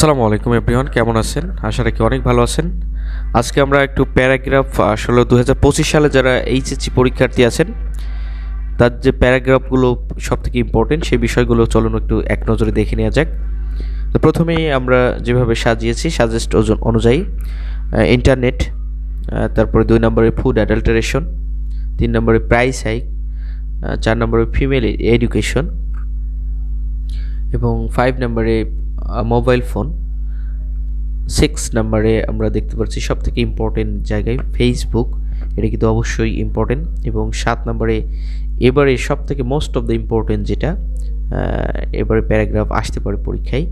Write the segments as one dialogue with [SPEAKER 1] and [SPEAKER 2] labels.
[SPEAKER 1] আসসালামু আলাইকুম এভরিওয়ান, কেমন আছেন? আশা রাখি অনেক ভালো আছেন। আজকে আমরা একটু প্যারাগ্রাফ আসলে 2025 সালে যারা এইচএসসি পরীক্ষার্থী আছেন তার যে প্যারাগ্রাফগুলো সবথেকে ইম্পর্টেন্ট সেই বিষয়গুলো চলুন একটু এক নজরে দেখে নেওয়া যাক। তো প্রথমেই আমরা যেভাবে সাজিয়েছি সাজেস্ট অনুযায়ী ইন্টারনেট, তারপরে 2 নম্বরে ফুড অ্যাডাল্টারেশন, 3 নম্বরে প্রাইস হাইক, 4 নম্বরে ফিমেল এডুকেশন এবং 5 নম্বরে মোবাইল ফোন, 6 নম্বরে আমরা দেখতে পাচ্ছি সবথেকে ইম্পর্টেন্ট জায়গায় ফেসবুক, এটা কিন্তু অবশ্যই ইম্পর্টেন্ট। এবং 7 নম্বরে এবারে সবথেকে মোস্ট অফ দ্য ইম্পর্টেন্ট যেটা এবারে প্যারাগ্রাফ আসতে পারে পরীক্ষায়,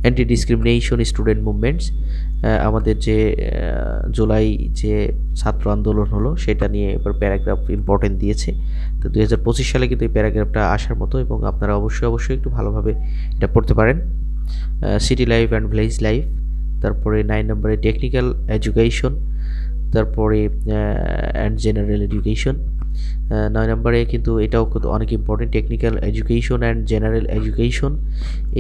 [SPEAKER 1] অ্যান্টি ডিসক্রিমিনেশন স্টুডেন্ট মুভমেন্টস, আমাদের যে জুলাই যে ছাত্র আন্দোলন হলো সেটা নিয়ে এবার প্যারাগ্রাফ ইম্পর্টেন্ট দিয়েছে। তো 2025 সালে কিন্তু এই প্যারাগ্রাফটা আসার মতো এবং আপনারা অবশ্যই একটু ভালোভাবে এটা পড়তে পারেন। City life and village life, তারপরে 9 নম্বরে টেকনিক্যাল এডুকেশন, তারপরে অ্যান্ড জেনারেল এডুকেশন। 9 নম্বরে কিন্তু এটাও কিন্তু অনেক important, technical education and general education.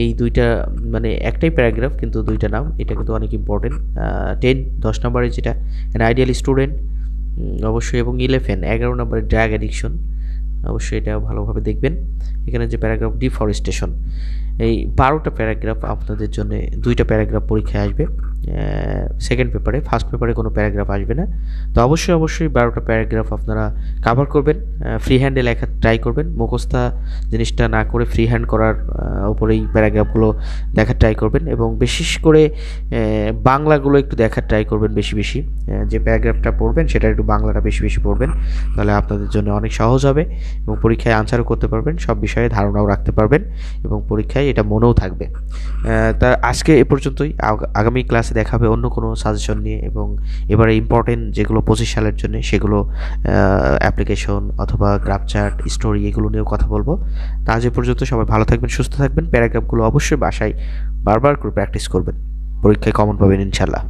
[SPEAKER 1] এই দুইটা মানে একটাই প্যারাগ্রাফ কিন্তু দুইটা নাম, এটা কিন্তু অনেক ইম্পর্টেন্ট। 10 নম্বরে যেটা অ্যান আইডিয়াল স্টুডেন্ট অবশ্যই, এবং 11 নম্বরে ড্রাগ অ্যাডিকশন, অবশ্যই এটা ভালোভাবে দেখবেন। এখানে যে প্যারাগ্রাফ ডিফরেস্টেশন, এই 12টা প্যারাগ্রাফ আপনাদের জন্য, 2টা প্যারাগ্রাফ পরীক্ষায় আসবে সেকেন্ড পেপারে, ফার্স্ট পেপারে কোনো প্যারাগ্রাফ আসবে না। তো অবশ্যই 12টা প্যারাগ্রাফ আপনারা কাভার করবেন, ফ্রি হ্যান্ডে লেখা ট্রাই করবেন, মুখস্থা জিনিসটা না করে ফ্রি হ্যান্ড করার উপরেই প্যারাগ্রাফগুলো দেখার ট্রাই করবেন এবং বিশেষ করে বাংলাগুলো একটু দেখার ট্রাই করবেন বেশি। যে প্যারাগ্রাফটা পড়বেন সেটা একটু বাংলাটা বেশি পড়বেন, তাহলে আপনাদের জন্য অনেক সহজ হবে এবং পরীক্ষায় আনসারও করতে পারবেন, সব বিষয়ে ধারণাও রাখতে পারবেন এবং পরীক্ষায় এটা মনেও থাকবে। তা আজকে এ পর্যন্তই, আগামী ক্লাসে দেখা হবে অন্য কোনো সাজেশন নিয়ে এবং এবারে ইম্পর্টেন্ট যেগুলো 25 সালের জন্য সেগুলো অ্যাপ্লিকেশন অথবা গ্রাফ চার্ট, স্টোরি এগুলো নিয়েও কথা বলবো। তা আজ এ পর্যন্ত, সবাই ভালো থাকবেন, সুস্থ থাকবেন। প্যারাগ্রাফগুলো অবশ্যই বাসায় বারবার করে প্র্যাকটিস করবেন, পরীক্ষায় কমন পাবেন ইনশাল্লাহ।